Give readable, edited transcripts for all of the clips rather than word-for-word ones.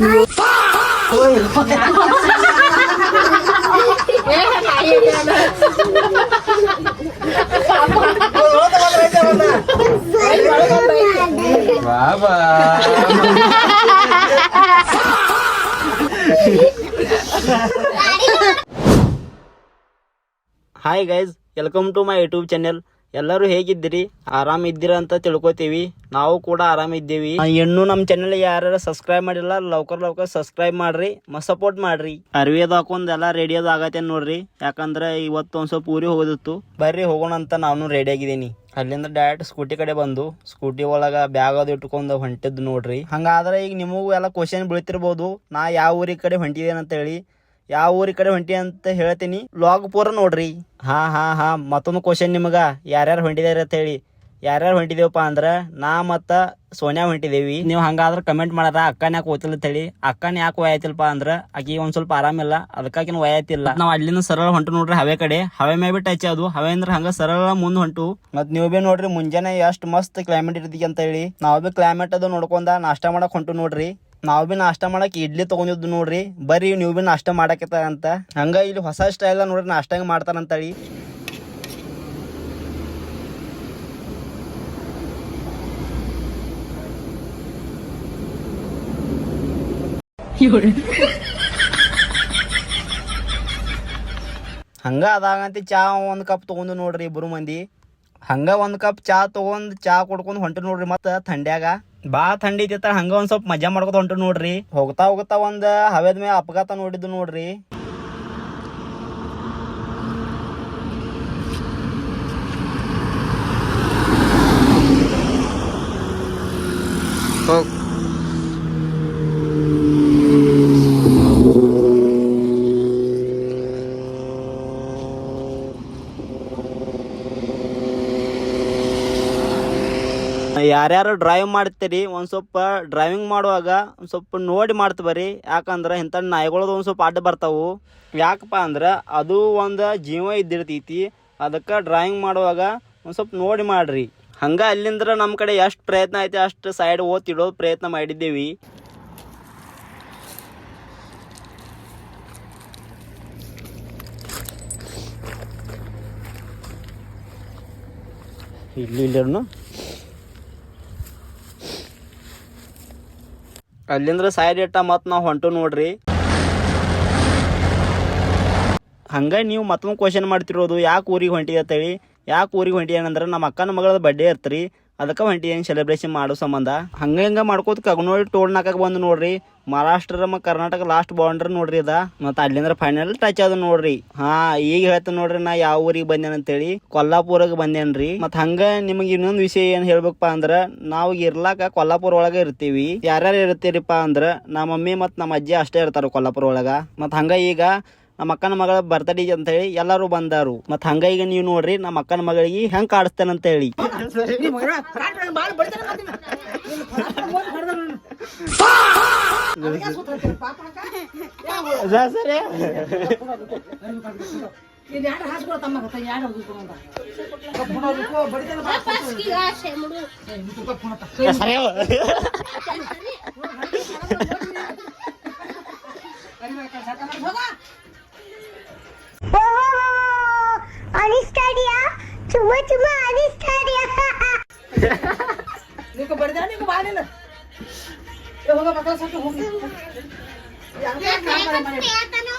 Baba hi guys, welcome to my YouTube channel. ಎಲ್ಲರೂ ಹೇಗಿದ್ದೀರಿ? ಆರಾಮಿದ್ದೀರಾ ಅಂತ ತಿಳ್ಕೊತೀವಿ. ನಾವು ಕೂಡ ಆರಾಮಿದ್ದೀವಿ. ಇನ್ನೂ ನಮ್ಮ ಚಾನೆಲ್ ಯಾರು ಸಬ್ಸ್ಕ್ರೈಬ್ ಮಾಡಿಲ್ಲ, ಲವಕರ್ ಸಬ್ಸ್ಕ್ರೈಬ್ ಮಾಡ್ರಿ, ಸಪೋರ್ಟ್ ಮಾಡ್ರಿ. ಅರ್ವಿಯದು ಹಾಕೊಂಡ್ ಎಲ್ಲ ರೆಡಿ ಅದು ಆಗತ್ತೆ ನೋಡ್ರಿ. ಯಾಕಂದ್ರೆ ಇವತ್ತು ಒಂದ್ ಸ್ವಲ್ಪ ಊರಿಗೆ ಹೋಗೋದಿತ್ತು. ಬರ್ರಿ ಹೋಗೋಣ ಅಂತ ನಾನು ರೆಡಿ ಆಗಿದ್ದೀನಿ. ಅಲ್ಲಿಂದ ಡೈರೆಕ್ಟ್ ಸ್ಕೂಟಿ ಕಡೆ ಬಂದು ಸ್ಕೂಟಿ ಒಳಗ ಬ್ಯಾಗ್ ಅದು ಇಟ್ಕೊಂಡು ಹೊಂಟಿದ್ದು ನೋಡ್ರಿ. ಹಂಗಾದ್ರೆ ಈಗ ನಿಮಗೂ ಎಲ್ಲ ಕ್ವಶನ್ ಬೀಳ್ತಿರ್ಬೋದು, ನಾ ಯಾವ ಊರಿಗೆ ಕಡೆ ಹೊಂಟಿದ್ದೇನೆ ಅಂತ ಹೇಳಿ. ಯಾವ ಊರಿ ಕಡೆ ಹೊಂಟಿ ಅಂತ ಹೇಳ್ತೀನಿ, ಲಾಗ್ ಪೂರ ನೋಡ್ರಿ. ಹಾ ಮತ್ತೊಂದು ಕ್ವಶನ್ ನಿಮಗ, ಯಾರ್ಯಾರು ಹೊಂಟಿದಾರೆ ಅಂತ ಹೇಳಿ. ಯಾರ್ಯಾರು ಹೊಂಟಿದೇವಪ್ಪ ಅಂದ್ರ ನಾ ಮತ್ತ ಸೋನ್ಯಾ ಹೊಂಟಿದೇವಿ. ನೀವು ಹಂಗಾದ್ರೆ ಕಮೆಂಟ್ ಮಾಡಾರ ಅಕ್ಕನ ಯಾಕೆ ಓದ್ತಿಲ್ಲ ಅಂತ ಹೇಳಿ. ಅಕ್ಕನ ಯಾಕೆ ಒಯ್ಯತಿಲ್ಪ ಅಂದ್ರ ಆಕಿ ಒಂದ್ ಸ್ವಲ್ಪ ಆರಾಮಿಲ್ಲ, ಅದಕ್ಕಾಗಿನ ಒಯ್ಯತಿಲ್ಲ. ನಾವ್ ಅಲ್ಲಿಂದ ಸರಳ ಹೊಂಟು ನೋಡ್ರಿ ಹವೆ ಕಡೆ. ಹವೆ ಮೇ ಬಿ ಟಚ್ ಅದು ಹವೆ ಅಂದ್ರೆ ಹಂಗ ಸರಳ ಮುಂದ್ ಹೊಂಟು. ಮತ್ ನೀವು ಬಿ ನೋಡ್ರಿ ಮುಂಜಾನೆ ಎಷ್ಟ್ ಮಸ್ತ್ ಕ್ಲೈಮೇಟ್ ಇರ್ತಿ ಅಂತ ಹೇಳಿ. ನಾವ್ ಬಿ ಕ್ಲೈಮೇಟ್ ಅದು ನೋಡ್ಕೊಂಡ ನಾಷ್ಟ ಮಾಡಕ್ ಹೊಂಟು ನೋಡ್ರಿ. ನಾವು ಬಿ ನಾಷ್ಟ ಮಾಡಕ್ ಇಡ್ಲಿ ತಗೊಂಡಿದ್ದು ನೋಡ್ರಿ. ಬರ್ರಿ ನೀವು ಬಿ ನಾಷ್ಟ ಮಾಡಕತ್ತ ಅಂತ. ಹಂಗ ಇಲ್ಲಿ ಹೊಸ ಸ್ಟೈಲ್ ನೋಡ್ರಿ ನಾಷ್ಟ ಹೆಂಗ್ ಮಾಡ್ತಾರಂತೇಳಿ. ಹಂಗ ಅದಾಗಂತ ಚಾ ಒಂದ್ ಕಪ್ ತಗೊಂಡು ನೋಡ್ರಿ ಇಬ್ರು ಮಂದಿ. ಹಂಗ ಒಂದ್ ಕಪ್ ಚಾ ತಗೊಂಡ್ ಚಾ ಕುಡ್ಕೊಂಡ್ ಹೊಂಟು ನೋಡ್ರಿ. ಮತ್ತ ಥಂಡ್ಯಾಗ ಬಾ ಥಂಡಿ ಐತಿ, ಹಂಗ ಒಂದ್ ಸ್ವಲ್ಪ ಮಜಾ ಮಾಡ್ಕೊತ ಹೊಂಟು ನೋಡ್ರಿ. ಹೋಗ್ತಾ ಒಂದ್ ಹವೆದ ಮೇಲೆ ಅಪಘಾತ ನೋಡಿದ್ದು ನೋಡ್ರಿ. ಯಾರ್ಯಾರು ಡ್ರೈವ್ ಮಾಡ್ತೀರಿ ಒಂದ್ ಸ್ವಲ್ಪ ಡ್ರೈವಿಂಗ್ ಮಾಡುವಾಗ ಒಂದ್ ಸ್ವಲ್ಪ ನೋಡಿ ಮಾಡ್ತ ಬರ್ರಿ. ಯಾಕಂದ್ರ ಇಂಥ ನಾಯಿಗಳದು ಒಂದ್ ಸ್ವಲ್ಪ ಅಡ್ಡ ಬರ್ತಾವು. ಯಾಕಪ್ಪ ಅಂದ್ರ ಅದು ಒಂದು ಜೀವ ಇದ್ದಿರ್ತೈತಿ. ಅದಕ್ಕೆ ಡ್ರೈವಿಂಗ್ ಮಾಡುವಾಗ ಒಂದ್ ಸ್ವಲ್ಪ ನೋಡಿ ಮಾಡ್ರಿ. ಹಂಗ ಅಲ್ಲಿಂದ್ರ ನಮ್ಮ ಕಡೆ ಎಷ್ಟು ಪ್ರಯತ್ನ ಐತಿ ಅಷ್ಟು ಸೈಡ್ ಓದ್ತಿಡೋ ಪ್ರಯತ್ನ ಮಾಡಿದ್ದೇವಿ. ಇಲ್ಲಿನು ಅಲ್ಲಿಂದ್ರ ಸೈಡ್ ಇಟ್ಟ ಮತ್ ನಾವ್ ಹೊಂಟು ನೋಡ್ರಿ. ಹಂಗ ನೀವು ಮತ್ತೊಂದು ಕ್ವಶನ್ ಮಾಡ್ತಿರೋದು, ಯಾಕೆ ಊರಿಗೆ ಹೊಂಟಿದೆ ಅಂತೇಳಿ. ಯಾಕೆ ಊರಿಗೆ ಹೊಂಟಿ ಏನಂದ್ರೆ ನಮ್ಮ ಅಕ್ಕನ ಮಗಳದ ಬರ್ಡೇ ಇರ್ತ್ರಿ, ಅದಕ್ಕೆ ಹೊಂಟಿ ಏನು ಸೆಲೆಬ್ರೇಷನ್ ಮಾಡೋ ಸಂಬಂಧ. ಹಂಗ ಮಾಡ್ಕೋತ ಕಗನೋಳಿ ಟೋಲ್ ನಾಕಾಗ ಬಂದು ನೋಡ್ರಿ. ಮಹಾರಾಷ್ಟ್ರ ಕರ್ನಾಟಕ ಲಾಸ್ಟ್ ಬಾರ್ಡರ್ ನೋಡ್ರಿ ಅದ. ಮತ್ತ ಅಲ್ಲಿಂದ್ರ ಫೈನಲ್ ಟಚ್ ಅದ ನೋಡ್ರಿ. ಈಗ ಹೇಳ್ತ ನೋಡ್ರಿ ನಾ ಯಾವ ಊರಿಗೆ ಬಂದೇನ ಅಂತೇಳಿ. ಕೊಲ್ಲಾಪುರಗೆ ಬಂದೇನ್ರಿ. ಮತ್ ಹಂಗ ನಿಮಗೆ ಇನ್ನೊಂದು ವಿಷಯ ಏನ್ ಹೇಳ್ಬೇಕಪ್ಪ ಅಂದ್ರ, ನಾವು ಇರ್ಲಾಕ ಕೊಲ್ಲಾಪುರ ಒಳಗ ಇರ್ತೀವಿ. ಯಾರ್ಯಾರು ಇರ್ತೀರಿಪ್ಪ ಅಂದ್ರ ನಮ್ಮ ಮಮ್ಮಿ ಮತ್ ನಮ್ಮ ಅಜ್ಜಿ ಅಷ್ಟೇ ಇರ್ತಾರ ಕೊಲ್ಲಾಪುರ ಒಳಗ. ಮತ್ ಹಂಗ ಈಗ ನಮ್ಮ ಅಕ್ಕನ ಮಗಳ ಬರ್ತಡೇ ಅಂತ ಹೇಳಿ ಎಲ್ಲಾರು ಬಂದಾರು. ಮತ್ ಹಂಗ ಈಗ ನೀವು ನೋಡ್ರಿ ನಮ್ಮ ಅಕ್ಕನ ಮಗಳಿಗೆ ಹೆಂಗ್ ಕಾಡಿಸ್ತೇನೆ ಅಂತ ಹೇಳಿ. cuma Anista dia. Niko berda niko bani na. Yo hoga bakal satu hogi. Yang mana?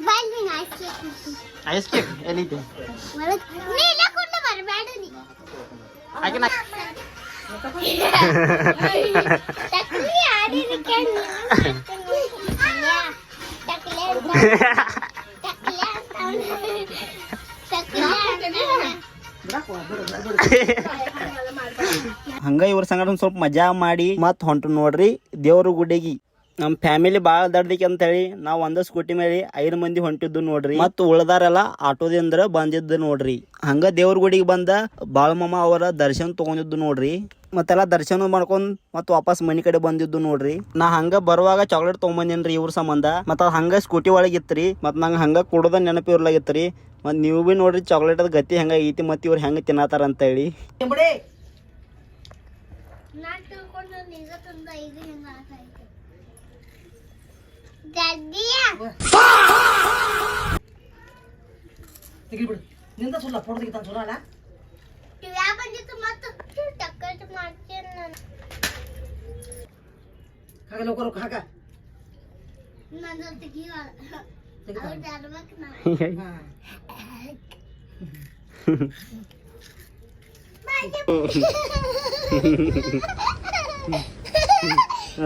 Bali ice cake. Ice cake anything. Nila kunna barbada ni. I can. Takli adi ni kan. Ya. Takli. ಹಂಗ ಇವ್ರ ಸಂಗಡ ಒಂದ್ ಸ್ವಲ್ಪ ಮಜಾ ಮಾಡಿ ಮತ್ ಹೊಂಟು ನೋಡ್ರಿ ದೇವ್ರ ಗುಡಿಗಿ. ನಮ್ ಫ್ಯಾಮಿಲಿ ಬಾಳ ದಡ್ದಿಕ್ಕೆ ಅಂತ ಹೇಳಿ ನಾವ್ ಒಂದ ಸ್ಕೂಟಿ ಮೇಲೆ 5 ಮಂದಿ ಹೊಂಟಿದ್ದು ನೋಡ್ರಿ. ಮತ್ ಉಳ್ದಾರೆಲ್ಲ ಆಟೋದಿಂದ ಬಂದಿದ್ದು ನೋಡ್ರಿ. ಹಂಗ ದೇವ್ರ ಗುಡಿಗೆ ಬಂದ ಬಾಳಮಮ್ಮ ಅವರ ದರ್ಶನ ತಗೊಂಡಿದ್ದು ನೋಡ್ರಿ. ಮತ್ತೆಲ್ಲ ದರ್ಶನ ಮಾಡ್ಕೊಂಡ್ ಮತ್ ವಾಪಸ್ ಮನಿ ಕಡೆ ಬಂದಿದ್ದು ನೋಡ್ರಿ. ನಾ ಹಂಗ ಬರುವಾಗ ಚಾಕ್ಲೇಟ್ ತಗೊಂಬಂದೇನ್ರಿ ಇವ್ರ ಸಂಬಂಧ. ಮತ್ ಹಂಗ ಸ್ಕೂಟಿ ಒಳಗಿತ್ರಿ. ಮತ್ ನಂಗೆ ಹಂಗ ಕುಡದ ನೆನಪು ಇರ್ಲಾಗಿತ್ರಿ. ಮತ್ ನೀವು ಬಿ ನೋಡ್ರಿ ಚಾಕ್ಲೇಟ್ ಅದ ಗತಿ ಹೆಂಗ ಐತಿ ಮತ್ ಇವ್ರು ಹೆಂಗ ತಿನ್ನತಾರ ಅಂತ ಹೇಳಿ. ನಾ ತಿಳ್ಕೊಂಡು ಈಗ ತಂದ ಈಗ ಹಿಂಗ ಆಗ್ತೈತೆ ಡ್ಯಾಡಿ ತೆಗಿಬಿಡು ನಿಂದ ಸುಳ್ಳ ಫೋಟೋ ತೆಗಿತಾನ ಸುಳ್ಳ ಅಲ್ಲ ಟಿವ್ಯಾ ಬಂದಿತ್ತು ಮತ್ತೆ ಟಕ್ಕಟ್ ಮಾಡ್ತೇನೆ ನಾನು ಹಾಗ ಲೋಕರು ಹಾಕ ನನ್ನ ತೆಗಿವ ಅವ್ರು ತರ್ಬೇಕು ನಾ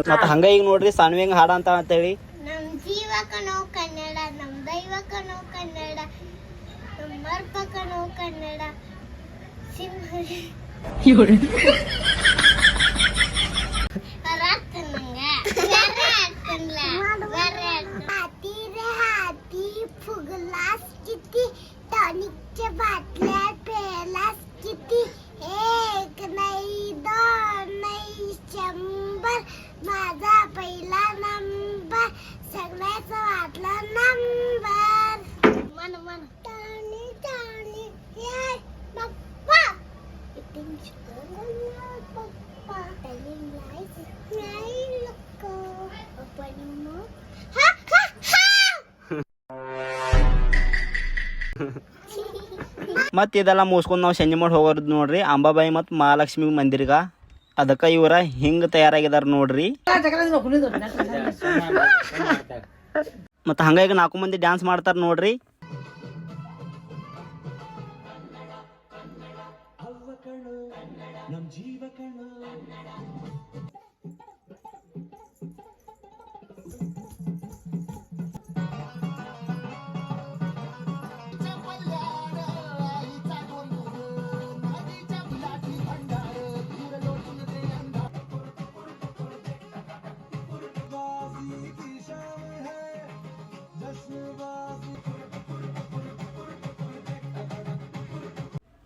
ಮತ್ತೆ ಹಂಗ ಈಗ ನೋಡ್ರಿ ಸಾನ್ವಿ ಹಾಡ ಅಂತ ಅಂತೇಳಿ ನಮ್ ಜೀವ ಕಣೋ ಕನ್ನಡ ನಮ್ ದೈವ ಕಣೋ ಕನ್ನಡ ನಮ್ ಮರ್ಪ ಕಣೋ ಕನ್ನಡ ಸಿಂಹ ರಾತ್ ನಂಗೆ ಬೇರೆ ಆಗ್ತನ್ಲ ಬೇರೆ हाथी रे हाथी फुगलास किती टॉनिकच्या बाटल्या पेलास किती एक नाही दोन नाही 100 माझा पहिला नंबर सगळ्याच वाटला नंबर मन मन टाणी टाणी ये पप्पा इटिंग पप्पा टेलिंग लाईफ नाही लको ओपन मोर हा हा हा ಮತ್ತು ಇದೆಲ್ಲ ಮುಗಿಸ್ಕೊಂಡು ನಾವು ಸಂಜೆ ಮಾಡಿ ಹೋಗೋದು ನೋಡ್ರಿ ಅಂಬಾಬಾಯಿ ಮತ್ತು ಮಹಾಲಕ್ಷ್ಮಿ ಮಂದಿರ್ಗ ಅದಕ್ಕೆ ಇವರ ಹಿಂಗೆ ತಯಾರಾಗಿದಾರ ನೋಡ್ರಿ. ಮತ್ತು ಹಂಗಾಗಿ 4 ಮಂದಿ ಡ್ಯಾನ್ಸ್ ಮಾಡ್ತಾರೆ ನೋಡ್ರಿ.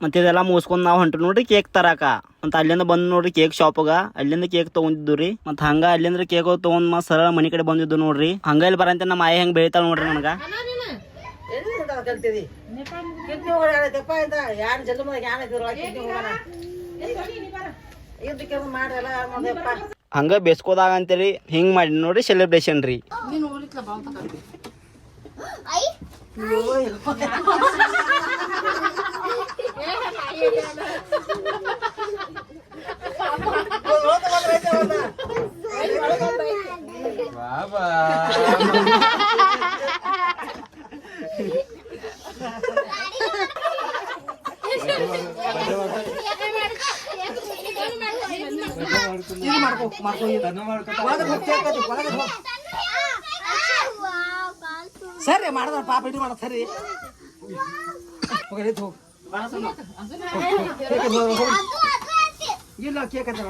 ಮತ್ತು ಇದೆಲ್ಲ ಮುಗಿಸ್ಕೊಂಡು ನಾವು ಹೊಂಟ್ರಿ ನೋಡ್ರಿ ಕೇಕ್ ತರಾಕ. ಮತ್ತು ಅಲ್ಲಿಂದ ಬಂದು ನೋಡ್ರಿ ಕೇಕ್ ಶಾಪ್ಗ ಅಲ್ಲಿಂದ ಕೇಕ್ ತೊಗೊಂಡಿದ್ದು ರೀ. ಮತ್ತು ಹಂಗೆ ಅಲ್ಲಿಂದ ಕೇಕ್ ತೊಗೊಂಡು ಮತ್ತೆ ಸರಳ ಮನೆ ಕಡೆ ಬಂದಿದ್ದು ನೋಡ್ರಿ. ಹಂಗ ಇಲ್ಲಿ ಬರಂತ ನಮ್ಮ ಆಯಿ ಹೆಂಗೆ ಬೆಳಿತಾಳ ನೋಡ್ರಿ ನನಗೆ. ಹಂಗ ಬೇಸ್ಕೋದಾಗ ಅಂತೇಳಿ ಹಿಂಗ್ ಮಾಡಿ ನೋಡ್ರಿ ಸೆಲೆಬ್ರೇಷನ್ ರೀ. ಸರಿ ಮಾಡಿದ್ರ ಪಾಪ ಇಟ್ಟು ಮಾಡ ಸರಿ ಇಲ್ಲ ಕೇಕ್ ಅಂತ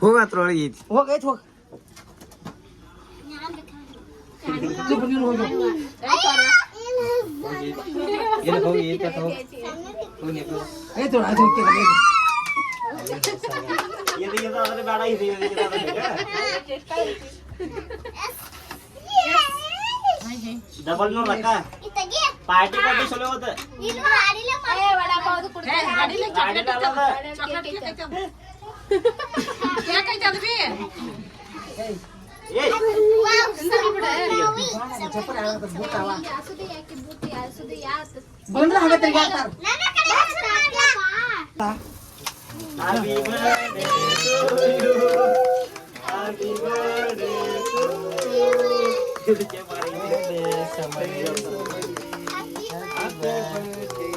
ಹೋಗತ್ರೊಳಗೆ ಹೋಗೈತಿ ಹೋಗ ನೀನು ಹೋಗಿ ಆಯ್ತು ಆಯ್ತು ಡಬಲ್ ನೋಡ್ಲಕ್ಕ ಪಾರ್ಟಿ ಪಾರ್ಟಿ ಚಲೋ ಹೋದ ಬಂದ್ರೆ ಹಂಗ ತಿರ್ಗಾಡ್ತಾರ Happy birthday to you. Happy birthday to you. Happy birthday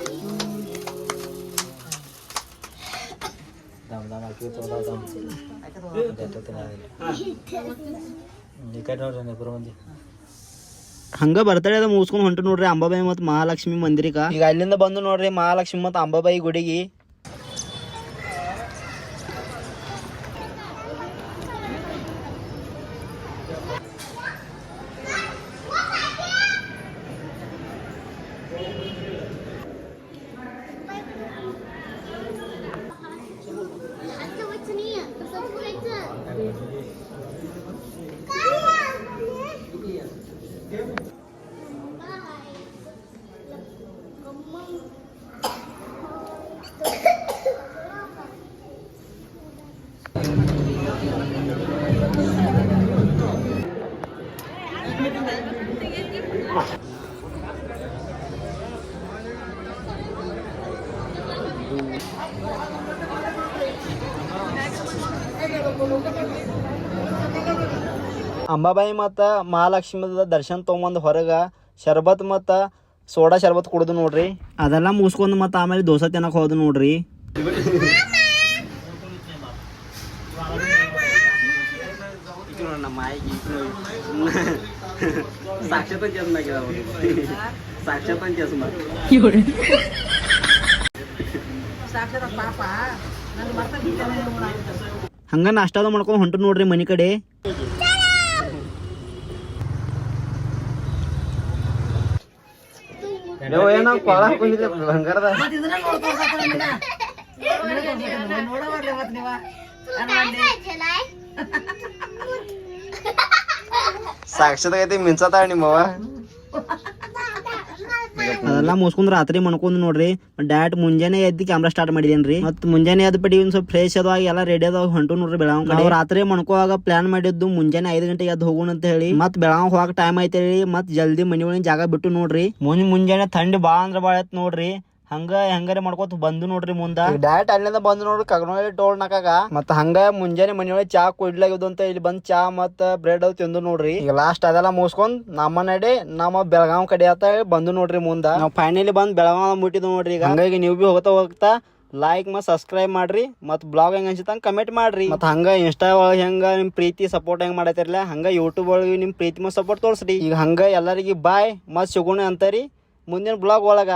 ಹಂಗ ಬರ್ತಡೇ ಅದ ಮುಗಿಸ್ಕೊಂಡು ಹೊಂಟು ನೋಡ್ರಿ ಅಂಬಾಬಾಯಿ ಮತ್ತು ಮಹಾಲಕ್ಷ್ಮಿ ಮಂದಿರಕ. ಈಗ ಅಲ್ಲಿಂದ ಬಂದು ನೋಡ್ರಿ ಮಹಾಲಕ್ಷ್ಮಿ ಮತ್ತು ಅಂಬಾಬಾಯಿ ಗುಡಿಗೆ. ಅಂಬಾಬಾಯಿ ಮತ್ತು ಮಹಾಲಕ್ಷ್ಮೀದ ದರ್ಶನ ತೊಗೊಂಬಂದು ಹೊರಗೆ ಶರ್ಬತ್ ಮತ್ತು ಸೋಡಾ ಶರ್ಬತ್ ಕುಡ್ದು ನೋಡ್ರಿ. ಅದೆಲ್ಲ ಮುಗಿಸ್ಕೊಂಡು ಮತ್ತು ಆಮೇಲೆ ದೋಸೆ ತಿನ್ನಕ್ಕೆ ಹೋದ್ ನೋಡ್ರಿ. ಸಾಕ್ಷಾತ್ ಪಾಪ ನನ್ನ ಮರ್ತಕ್ಕೆ ಹಂಗ ನಾಷ್ಟಾದ ಮಾಡ್ಕೊಂಡು ಹೊಂಟು ನೋಡ್ರಿ ಮನೆ ಕಡೆ. ಬಂಗಾರದ ಮತ್ತೆ ಇದನ್ನ ನೋಡ್ಕೊಳ್ತಾರೆ ನಿನ್ನ ನೋಡಬಾರ್ದು ಮತ್ತೆ ನೀವ ಸಾಕ್ಷಾತ್ ಐತಿ ಮಿನ್ಸತಾಳ ನಿಮ್ಮವ. ಅದೆಲ್ಲ ಮುಸ್ಕೊಂಡ್ ರಾತ್ರಿ ಮಣ್ಕೊಂಡ್ ನೋಡ್ರಿ. ಡೈರೆಕ್ಟ್ ಮುಂಜಾನೆ ಎದ್ದು ಕ್ಯಾಮ್ರಾ ಸ್ಟಾರ್ಟ್ ಮಾಡಿದೇನ್ರಿ. ಮತ್ ಮುಂಜಾನೆ ಎದ್ದು ಪಡಿ ಒಂದ್ ಸ್ವಲ್ಪ ಫ್ರೆಶ್ ಅದಾಗ ಎಲ್ಲ ರೆಡಿ ಅದಾಗ ಹೊಂಟು ನೋಡ್ರಿ ಬೆಳಗಾವ್ ಕಡೆ. ರಾತ್ರಿ ಮಣ್ಕೋವಾಗ ಪ್ಲಾನ್ ಮಾಡಿದ್ದು ಮುಂಜಾನೆ 5 ಗಂಟೆಗೆ ಎದ್ದು ಹೋಗೋಣ ಅಂತ ಹೇಳಿ. ಮತ್ ಬೆಳಗಾವ್ ಹೋಗಕ್ ಟೈಮ್ ಐತೆ ಹೇಳಿ ಮತ್ ಜಲ್ದಿ ಮನಿ ಒಳಗಿನ ಜಾಗ ಬಿಟ್ಟು ನೋಡ್ರಿ. ಮುಂಜಾನೆ ಥಂಡಿ ಬಾಳ ಅಂದ್ರ ಬಾಳ ಐತ್ ನೋಡ್ರಿ. ಹೆಂಗಾರೆ ಮಾಡ್ಕೋತ ಬಂದು ನೋಡ್ರಿ ಮುಂದ. ಡೈರೆಕ್ಟ್ ಅಲ್ಲಿಂದ ಬಂದು ನೋಡ್ರಿ ಕಗನಹಳ್ಳಿ ಟೋಲ್ ನಾಕಾಗ. ಮತ್ ಹಂಗ ಮುಂಜಾನೆ ಮನಿಯೊಳಗೆ ಚಾ ಕುಡ್ಲಾಗಿದ್ದು ಅಂತ ಇಲ್ಲಿ ಬಂದ್ ಚಾ ಮತ್ ಬ್ರೆಡ್ ಅವ್ ತಿಂದು ನೋಡ್ರಿ. ಈಗ ಲಾಸ್ಟ್ ಅದೆಲ್ಲ ಮುಗಿಸ್ಕೊಂಡ್ ನಮ್ಮ ನಡೆ ನಮ್ಮ ಬೆಳಗಾವ್ ಕಡೆ ಅಂತ ಬಂದು ನೋಡ್ರಿ ಮುಂದ. ನಾವ್ ಫೈನಲಿ ಬಂದ್ ಬೆಳಗಾವ್ ಮುಟ್ಟಿದ್ ನೋಡ್ರಿ. ಈಗ ಹಂಗಾಗಿ ನೀವು ಬಿ ಹೋಗ್ತಾ ಲೈಕ್ ಮತ್ ಸಬ್ಸ್ಕ್ರೈಬ್ ಮಾಡ್ರಿ. ಮತ್ ಬ್ಲಾಗ್ ಹೆಂಗ ಅನ್ಸಿತ ಕಮೆಂಟ್ ಮಾಡ್ರಿ. ಮತ್ ಹಂಗ ಇನ್ಸ್ಟಾ ಒಳಗೆ ಹೆಂಗ ನಿಮ್ ಪ್ರೀತಿ ಸಪೋರ್ಟ್ ಹೆಂಗ್ ಮಾಡತ್ತಿರಲ್ಲ ಹಂಗ ಯೂಟ್ಯೂಬ್ ಒಳಗೆ ನಿಮ್ ಪ್ರೀತಿ ಮತ್ ಸಪೋರ್ಟ್ ತೋರ್ಸ್ರಿ. ಈಗ ಹಂಗ ಎಲ್ಲರಿಗೆ ಬಾಯ್ ಮತ್ ಸಿಗೋಣ ಅಂತರಿ ಮುಂದಿನ ಬ್ಲಾಗ್ ಒಳಗ.